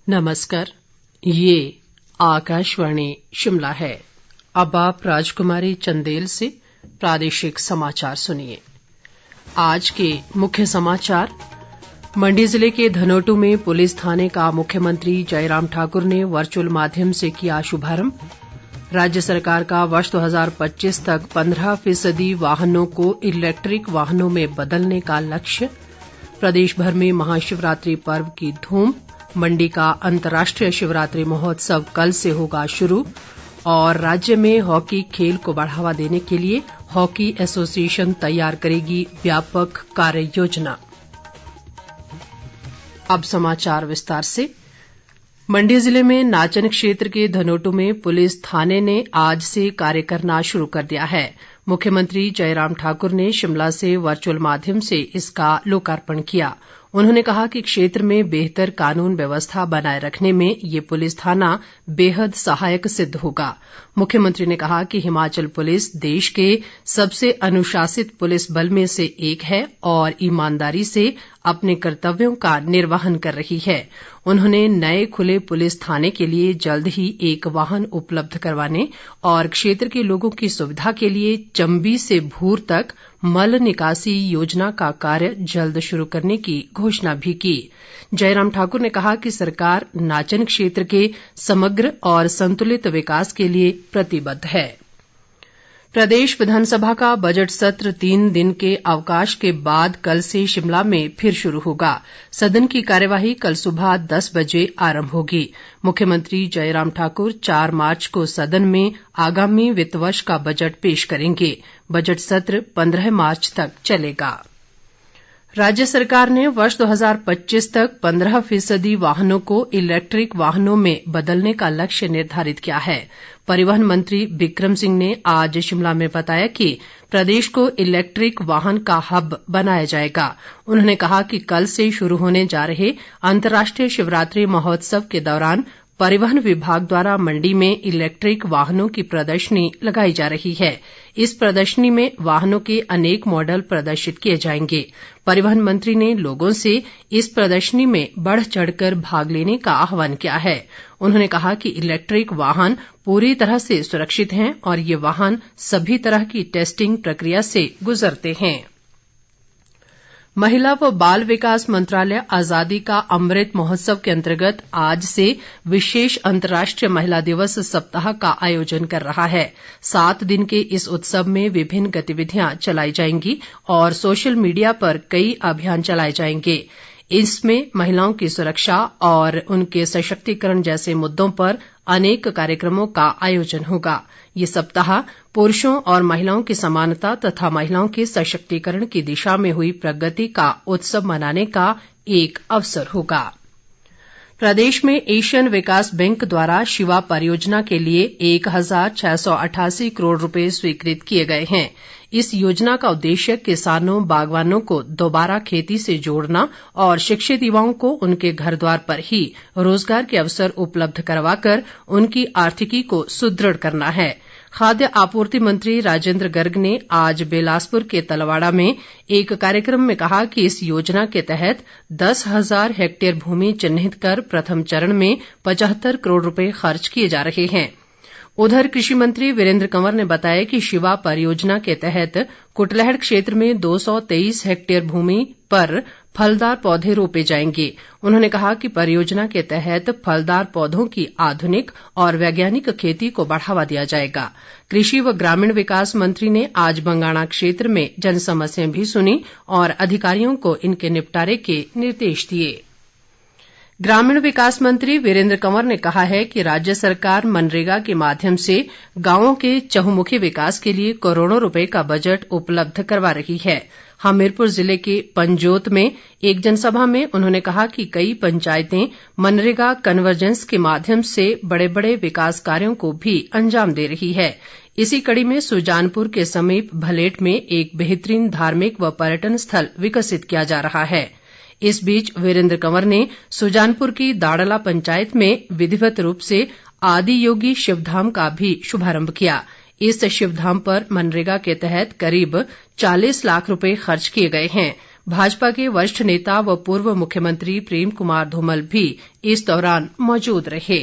नमस्कार, ये आकाशवाणी शिमला है। अब आप राजकुमारी चंदेल से प्रादेशिक समाचार सुनिए। आज के मुख्य समाचार। मंडी जिले के धनोटू में पुलिस थाने का मुख्यमंत्री जयराम ठाकुर ने वर्चुअल माध्यम से किया शुभारंभ। राज्य सरकार का वर्ष 2025 तक 15% वाहनों को इलेक्ट्रिक वाहनों में बदलने का लक्ष्य। प्रदेश भर में महाशिवरात्रि पर्व की धूम। मंडी का अंतर्राष्ट्रीय शिवरात्रि महोत्सव कल से होगा शुरू। और राज्य में हॉकी खेल को बढ़ावा देने के लिए हॉकी एसोसिएशन तैयार करेगी व्यापक कार्य योजना। अब समाचार विस्तार से। मंडी जिले में नाचन क्षेत्र के धनोटू में पुलिस थाने ने आज से कार्य करना शुरू कर दिया है। मुख्यमंत्री जयराम ठाकुर ने शिमला से वर्चुअल माध्यम से इसका लोकार्पण किया। उन्होंने कहा कि क्षेत्र में बेहतर कानून व्यवस्था बनाए रखने में ये पुलिस थाना बेहद सहायक सिद्ध होगा। मुख्यमंत्री ने कहा कि हिमाचल पुलिस देश के सबसे अनुशासित पुलिस बल में से एक है और ईमानदारी से अपने कर्तव्यों का निर्वहन कर रही है। उन्होंने नए खुले पुलिस थाने के लिए जल्द ही एक वाहन उपलब्ध करवाने और क्षेत्र के लोगों की सुविधा के लिए चंबी से भूर तक मल निकासी योजना का कार्य जल्द शुरू करने की घोषणा भी की। जयराम ठाकुर ने कहा कि सरकार नाचन क्षेत्र के समग्र और संतुलित विकास के लिए प्रतिबद्ध है। प्रदेश विधानसभा का बजट सत्र 3 दिन के अवकाश के बाद कल से शिमला में फिर शुरू होगा। सदन की कार्यवाही कल सुबह 10 बजे आरंभ होगी। मुख्यमंत्री जयराम ठाकुर 4 मार्च को सदन में आगामी वित्त वर्ष का बजट पेश करेंगे। बजट सत्र 15 मार्च तक चलेगा। राज्य सरकार ने वर्ष 2025 तक 15% वाहनों को इलेक्ट्रिक वाहनों में बदलने का लक्ष्य निर्धारित किया है। परिवहन मंत्री बिक्रम सिंह ने आज शिमला में बताया कि प्रदेश को इलेक्ट्रिक वाहन का हब बनाया जाएगा। उन्होंने कहा कि कल से शुरू होने जा रहे अंतर्राष्ट्रीय शिवरात्रि महोत्सव के दौरान परिवहन विभाग द्वारा मंडी में इलेक्ट्रिक वाहनों की प्रदर्शनी लगाई जा रही है। इस प्रदर्शनी में वाहनों के अनेक मॉडल प्रदर्शित किए जाएंगे। परिवहन मंत्री ने लोगों से इस प्रदर्शनी में बढ़ चढ़कर भाग लेने का आह्वान किया है। उन्होंने कहा कि इलेक्ट्रिक वाहन पूरी तरह से सुरक्षित हैं और ये वाहन सभी तरह की टेस्टिंग प्रक्रिया से गुजरते हैं। महिला व बाल विकास मंत्रालय आजादी का अमृत महोत्सव के अंतर्गत आज से विशेष अंतर्राष्ट्रीय महिला दिवस सप्ताह का आयोजन कर रहा है। 7 दिन के इस उत्सव में विभिन्न गतिविधियां चलाई जाएंगी और सोशल मीडिया पर कई अभियान चलाए जाएंगे। इसमें महिलाओं की सुरक्षा और उनके सशक्तिकरण जैसे मुद्दों पर अनेक कार्यक्रमों का आयोजन होगा। ये सप्ताह पुरुषों और महिलाओं की समानता तथा महिलाओं के सशक्तिकरण की दिशा में हुई प्रगति का उत्सव मनाने का एक अवसर होगा। प्रदेश में एशियन विकास बैंक द्वारा शिवा परियोजना के लिए 1688 करोड़ रुपए स्वीकृत किए गए हैं। इस योजना का उद्देश्य किसानों बागवानों को दोबारा खेती से जोड़ना और शिक्षित युवाओं को उनके घर द्वार पर ही रोजगार के अवसर उपलब्ध करवाकर उनकी आर्थिकी को सुदृढ़ करना है। खाद्य आपूर्ति मंत्री राजेंद्र गर्ग ने आज बिलासपुर के तलवाड़ा में एक कार्यक्रम में कहा कि इस योजना के तहत 10,000 हेक्टेयर भूमि चिन्हित कर प्रथम चरण में 75 करोड़ रुपए खर्च किए जा रहे हैं। उधर कृषि मंत्री वीरेंद्र कंवर ने बताया कि शिवा परियोजना के तहत कुटलैहड़ क्षेत्र में 223 हेक्टेयर भूमि पर फलदार पौधे रोपे जाएंगे। उन्होंने कहा कि परियोजना के तहत फलदार पौधों की आधुनिक और वैज्ञानिक खेती को बढ़ावा दिया जाएगा। कृषि व ग्रामीण विकास मंत्री ने आज बंगाणा क्षेत्र में जनसमस्याएं भी सुनी और अधिकारियों को इनके निपटारे के निर्देश दिए। ग्रामीण विकास मंत्री वीरेंद्र कंवर ने कहा है कि राज्य सरकार मनरेगा के माध्यम से गांवों के चहुमुखी विकास के लिए करोड़ों रुपए का बजट उपलब्ध करवा रही है। हमीरपुर जिले के पंजोत में एक जनसभा में उन्होंने कहा कि कई पंचायतें मनरेगा कन्वर्जेंस के माध्यम से बड़े बड़े विकास कार्यों को भी अंजाम दे रही है। इसी कड़ी में सुजानपुर के समीप भलेट में एक बेहतरीन धार्मिक व पर्यटन स्थल विकसित किया जा रहा है। इस बीच वीरेंद्र कंवर ने सुजानपुर की दाड़ला पंचायत में विधिवत रूप से आदि योगी शिवधाम का भी शुभारंभ किया। इस शिवधाम पर मनरेगा के तहत करीब 40 लाख रुपए खर्च किए गए हैं। भाजपा के वरिष्ठ नेता व पूर्व मुख्यमंत्री प्रेम कुमार धूमल भी इस दौरान मौजूद रहे।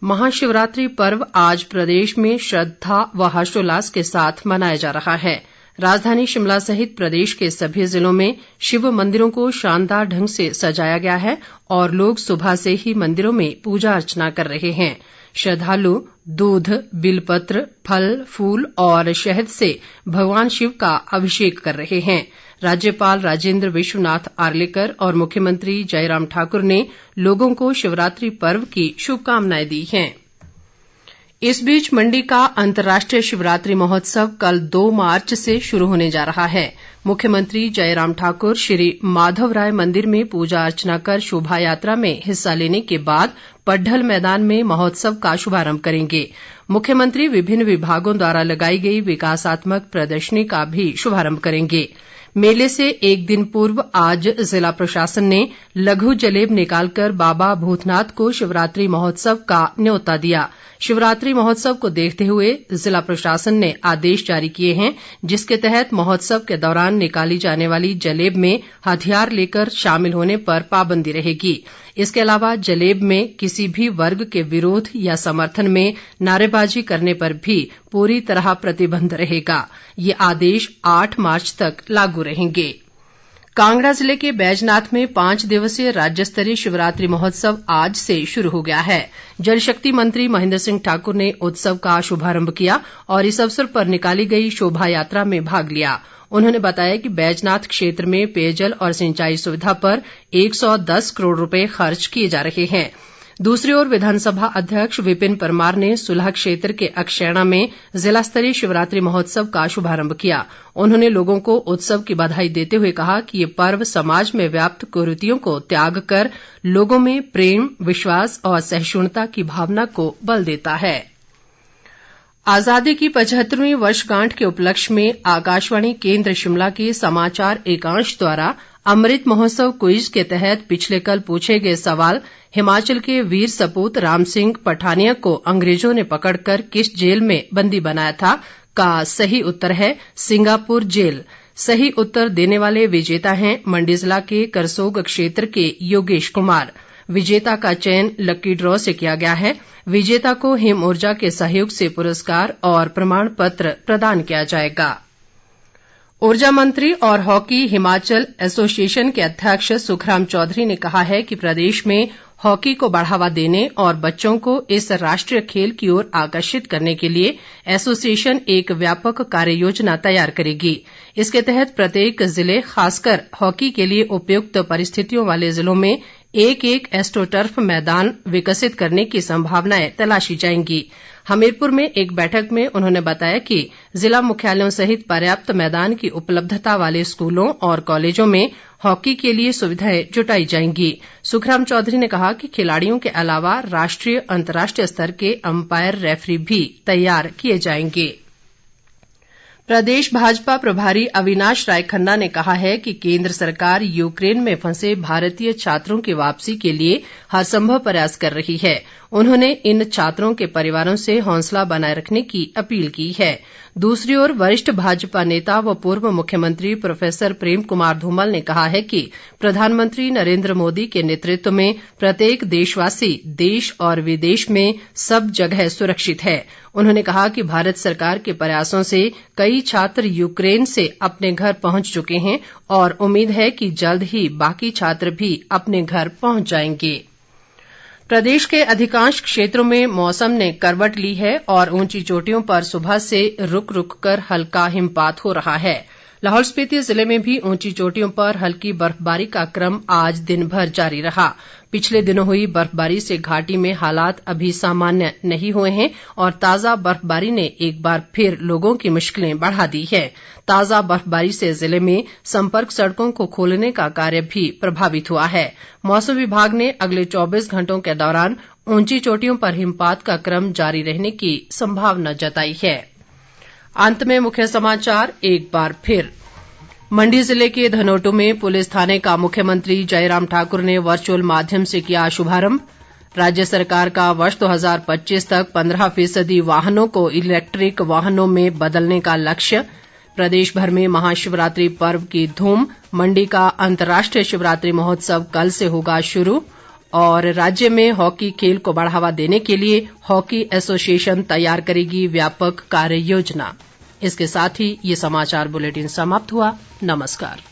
महाशिवरात्रि पर्व आज प्रदेश में श्रद्धा व हर्षोल्लास के साथ मनाया जा रहा है। राजधानी शिमला सहित प्रदेश के सभी जिलों में शिव मंदिरों को शानदार ढंग से सजाया गया है और लोग सुबह से ही मंदिरों में पूजा अर्चना कर रहे हैं। श्रद्धालु दूध, बिलपत्र, फल, फूल और शहद से भगवान शिव का अभिषेक कर रहे हैं। राज्यपाल राजेंद्र विश्वनाथ आर्लेकर और मुख्यमंत्री जयराम ठाकुर ने लोगों को शिवरात्रि पर्व की शुभकामनाएं दी हैं। इस बीच मंडी का अंतर्राष्ट्रीय शिवरात्रि महोत्सव कल 2 मार्च से शुरू होने जा रहा है। मुख्यमंत्री जयराम ठाकुर श्री माधवराय मंदिर में पूजा अर्चना कर शोभा यात्रा में हिस्सा लेने के बाद पड्ढल मैदान में महोत्सव का शुभारंभ करेंगे। मुख्यमंत्री विभिन्न विभागों द्वारा लगाई गई विकासात्मक प्रदर्शनी का भी शुभारंभ करेंगे। मेले से एक दिन पूर्व आज जिला प्रशासन ने लघु जलेब निकालकर बाबा भूतनाथ को शिवरात्रि महोत्सव का न्योता दिया। शिवरात्रि महोत्सव को देखते हुए जिला प्रशासन ने आदेश जारी किए हैं, जिसके तहत महोत्सव के दौरान निकाली जाने वाली जलेब में हथियार लेकर शामिल होने पर पाबंदी रहेगी। इसके अलावा जलेब में किसी भी वर्ग के विरोध या समर्थन में नारेबाजी करने पर भी पूरी तरह प्रतिबंध रहेगा। ये आदेश 8 मार्च तक लागू रहेंगे। कांगड़ा जिले के बैजनाथ में 5 दिवसीय राज्य स्तरीय शिवरात्रि महोत्सव आज से शुरू हो गया है। जल शक्ति मंत्री महेंद्र सिंह ठाकुर ने उत्सव का शुभारंभ किया और इस अवसर पर निकाली गई शोभा यात्रा में भाग लिया। उन्होंने बताया कि बैजनाथ क्षेत्र में पेयजल और सिंचाई सुविधा पर 110 करोड़ रुपए खर्च किए जा रहे हैं। दूसरी ओर विधानसभा अध्यक्ष विपिन परमार ने सुलह क्षेत्र के अक्षैणा में जिला स्तरीय शिवरात्रि महोत्सव का शुभारंभ किया। उन्होंने लोगों को उत्सव की बधाई देते हुए कहा कि ये पर्व समाज में व्याप्त कुरीतियों को त्याग कर लोगों में प्रेम, विश्वास और सहिष्णुता की भावना को बल देता है। आजादी की 75वीं वर्षगांठ के उपलक्ष्य में आकाशवाणी केंद्र शिमला के समाचार एकांश द्वारा अमृत महोत्सव क्विज के तहत पिछले कल पूछे गए सवाल हिमाचल के वीर सपूत राम सिंह पठानिया को अंग्रेजों ने पकड़कर किस जेल में बंदी बनाया था का सही उत्तर है सिंगापुर जेल। सही उत्तर देने वाले विजेता हैं मंडी जिला के करसोग क्षेत्र के योगेश कुमार। विजेता का चयन लकी ड्रॉ से किया गया है। विजेता को हिम ऊर्जा के सहयोग से पुरस्कार और प्रमाण पत्र प्रदान किया जाएगा। ऊर्जा मंत्री और हॉकी हिमाचल एसोसिएशन के अध्यक्ष सुखराम चौधरी ने कहा है कि प्रदेश में हॉकी को बढ़ावा देने और बच्चों को इस राष्ट्रीय खेल की ओर आकर्षित करने के लिए एसोसिएशन एक व्यापक कार्य योजना तैयार करेगी। इसके तहत प्रत्येक जिले, खासकर हॉकी के लिए उपयुक्त परिस्थितियों वाले जिलों में एक एस्ट्रोटर्फ मैदान विकसित करने की संभावनाएं तलाशी जाएंगी। हमीरपुर में एक बैठक में उन्होंने बताया कि जिला मुख्यालयों सहित पर्याप्त मैदान की उपलब्धता वाले स्कूलों और कॉलेजों में हॉकी के लिए सुविधाएं जुटाई जाएंगी। सुखराम चौधरी ने कहा कि खिलाड़ियों के अलावा राष्ट्रीय, अंतर्राष्ट्रीय स्तर के अंपायर, रेफरी भी तैयार किए जाएंगे। प्रदेश भाजपा प्रभारी अविनाश राय खन्ना ने कहा है कि केंद्र सरकार यूक्रेन में फंसे भारतीय छात्रों की वापसी के लिए हर संभव प्रयास कर रही है। उन्होंने इन छात्रों के परिवारों से हौसला बनाए रखने की अपील की है। दूसरी ओर वरिष्ठ भाजपा नेता व पूर्व मुख्यमंत्री प्रोफेसर प्रेम कुमार धूमल ने कहा है कि प्रधानमंत्री नरेंद्र मोदी के नेतृत्व में प्रत्येक देशवासी देश और विदेश में सब जगह सुरक्षित है। उन्होंने कहा कि भारत सरकार के प्रयासों से कई छात्र यूक्रेन से अपने घर पहुंच चुके हैं और उम्मीद है कि जल्द ही बाकी छात्र भी अपने घर पहुंच जाएंगे। प्रदेश के अधिकांश क्षेत्रों में मौसम ने करवट ली है और ऊंची चोटियों पर सुबह से रुक रुक कर हल्का हिमपात हो रहा है। लाहौल स्पीति जिले में भी ऊंची चोटियों पर हल्की बर्फबारी का क्रम आज दिन भर जारी रहा। पिछले दिनों हुई बर्फबारी से घाटी में हालात अभी सामान्य नहीं हुए हैं और ताजा बर्फबारी ने एक बार फिर लोगों की मुश्किलें बढ़ा दी है। ताजा बर्फबारी से जिले में संपर्क सड़कों को खोलने का कार्य भी प्रभावित हुआ है। मौसम विभाग ने अगले 24 घंटों के दौरान ऊंची चोटियों पर हिमपात का क्रम जारी रहने की संभावना जताई है। अंत में मुख्य समाचार एक बार फिर। मंडी जिले के धनोटू में पुलिस थाने का मुख्यमंत्री जयराम ठाकुर ने वर्चुअल माध्यम से किया शुभारंभ। राज्य सरकार का वर्ष 2025 तक 15% वाहनों को इलेक्ट्रिक वाहनों में बदलने का लक्ष्य। प्रदेश भर में महाशिवरात्रि पर्व की धूम, मंडी का अंतर्राष्ट्रीय शिवरात्रि महोत्सव कल से होगा शुरू और राज्य में हॉकी खेल को बढ़ावा देने के लिए हॉकी एसोसिएशन तैयार करेगी व्यापक कार्य योजना। इसके साथ ही ये समाचार बुलेटिन समाप्त हुआ। नमस्कार।